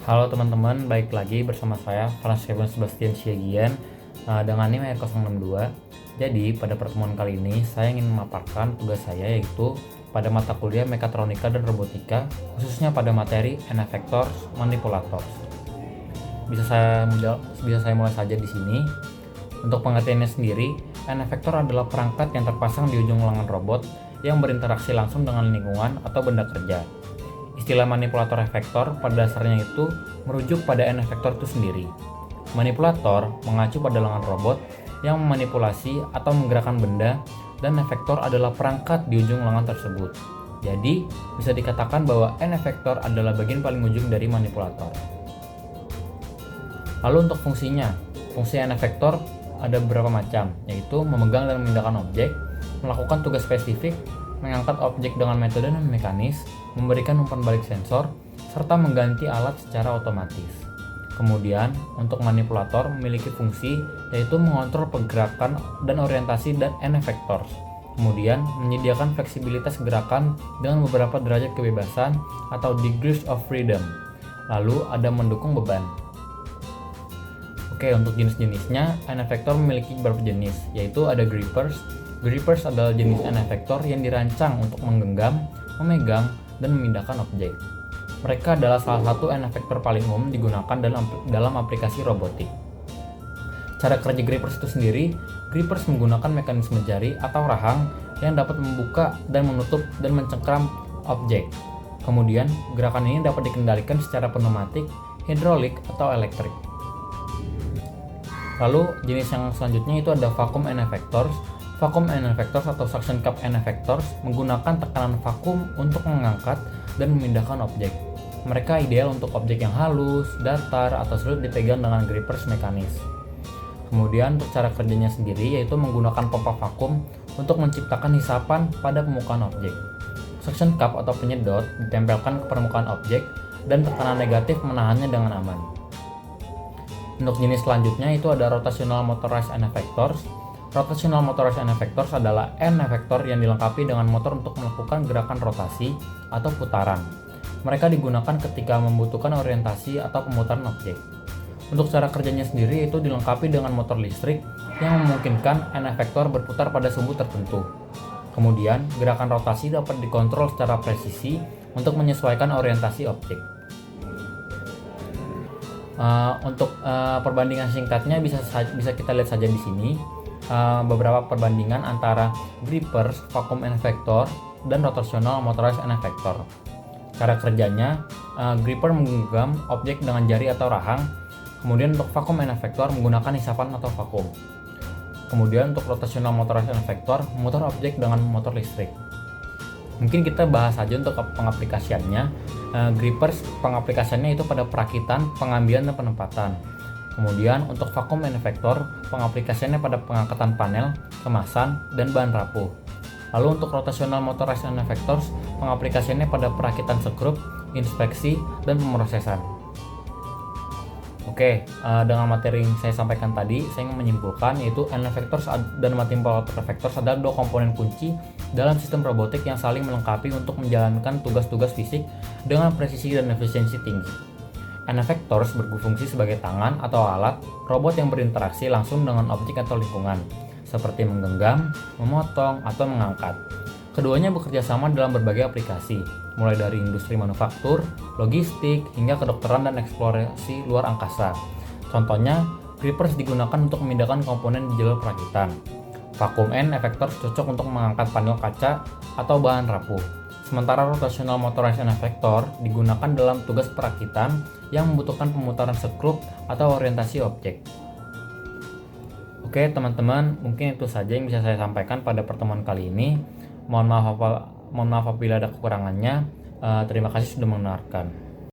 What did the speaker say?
Halo teman-teman, baik lagi bersama saya Franz Kevin Sebastian Siagian dengan NIM R062. Jadi pada pertemuan kali ini saya ingin memaparkan tugas saya yaitu pada mata kuliah Mekatronika dan Robotika, khususnya pada materi N-Effectors Manipulators. Bisa saya mulai saja di sini. Untuk pengertiannya sendiri, N-Effector adalah perangkat yang terpasang di ujung lengan robot yang berinteraksi langsung dengan lingkungan atau benda kerja. Istilah manipulator efektor pada dasarnya itu merujuk pada N-Effector itu sendiri. Manipulator mengacu pada lengan robot yang memanipulasi atau menggerakkan benda, dan efektor adalah perangkat di ujung lengan tersebut. Jadi, bisa dikatakan bahwa N-Effector adalah bagian paling ujung dari manipulator. Lalu untuk fungsinya, fungsi N-Effector ada beberapa macam, yaitu memegang dan memindahkan objek, melakukan tugas spesifik, mengangkat objek dengan metode non mekanis, memberikan umpan balik sensor, serta mengganti alat secara otomatis. Kemudian, untuk manipulator memiliki fungsi yaitu mengontrol pergerakan dan orientasi dan N-Effectors. Kemudian, menyediakan fleksibilitas gerakan dengan beberapa derajat kebebasan atau degrees of freedom. Lalu, ada mendukung beban. Oke, untuk jenis-jenisnya, N-Effector memiliki beberapa jenis, yaitu ada grippers. Grippers adalah jenis N-Effector yang dirancang untuk menggenggam, memegang, dan memindahkan objek. Mereka adalah salah satu N-Effector paling umum digunakan dalam aplikasi robotik. Cara kerja grippers itu sendiri, grippers menggunakan mekanisme jari atau rahang yang dapat membuka dan menutup dan mencengkram objek. Kemudian, gerakan ini dapat dikendalikan secara pneumatik, hidrolik, atau elektrik. Lalu, jenis yang selanjutnya itu ada vacuum N-Effectors. Vacuum N-Effectors atau suction cup N-Effectors menggunakan tekanan vakum untuk mengangkat dan memindahkan objek. Mereka ideal untuk objek yang halus, datar, atau sulit dipegang dengan grippers mekanis. Kemudian untuk cara kerjanya sendiri yaitu menggunakan pompa vakum untuk menciptakan hisapan pada permukaan objek. Suction cup atau penyedot ditempelkan ke permukaan objek dan tekanan negatif menahannya dengan aman. Untuk jenis selanjutnya itu ada rotational motorized N-Effectors. Rotational motorized N-Effectors adalah N-Effector yang dilengkapi dengan motor untuk melakukan gerakan rotasi atau putaran. Mereka digunakan ketika membutuhkan orientasi atau pemutaran objek. Untuk cara kerjanya sendiri itu dilengkapi dengan motor listrik yang memungkinkan N-Effector berputar pada sumbu tertentu. Kemudian, gerakan rotasi dapat dikontrol secara presisi untuk menyesuaikan orientasi objek. Untuk perbandingan singkatnya bisa kita lihat saja di sini. Beberapa perbandingan antara grippers, vacuum N-Effector, dan rotational motorized N-Effector. Cara kerjanya, gripper menggenggam objek dengan jari atau rahang, kemudian untuk vacuum N-Effector menggunakan hisapan atau vakum. Kemudian untuk rotational motorized N-Effector memutar objek dengan motor listrik. Mungkin kita bahas saja untuk pengaplikasiannya. Grippers pengaplikasiannya itu pada perakitan, pengambilan, dan penempatan. Kemudian untuk vacuum N-Effector, pengaplikasiannya pada pengangkatan panel, kemasan, dan bahan rapuh. Lalu untuk rotational motorized N-Effectors, pengaplikasiannya pada perakitan sekrup, inspeksi, dan pemrosesan. Oke, dengan materi yang saya sampaikan tadi, saya ingin menyimpulkan yaitu N-Effectors dan manipulator effectors adalah dua komponen kunci dalam sistem robotik yang saling melengkapi untuk menjalankan tugas-tugas fisik dengan presisi dan efisiensi tinggi. N-Effectors berfungsi sebagai tangan atau alat robot yang berinteraksi langsung dengan objek atau lingkungan, seperti menggenggam, memotong, atau mengangkat. Keduanya bekerja sama dalam berbagai aplikasi, mulai dari industri manufaktur, logistik, hingga kedokteran dan eksplorasi luar angkasa. Contohnya, grippers digunakan untuk memindahkan komponen di jalur perakitan. Vacuum N-Effectors cocok untuk mengangkat panel kaca atau bahan rapuh. Sementara rotational motorized N-Effector digunakan dalam tugas perakitan yang membutuhkan pemutaran sekrup atau orientasi objek. Oke teman-teman, mungkin itu saja yang bisa saya sampaikan pada pertemuan kali ini. Mohon maaf apabila ada kekurangannya. Terima kasih sudah mendengarkan.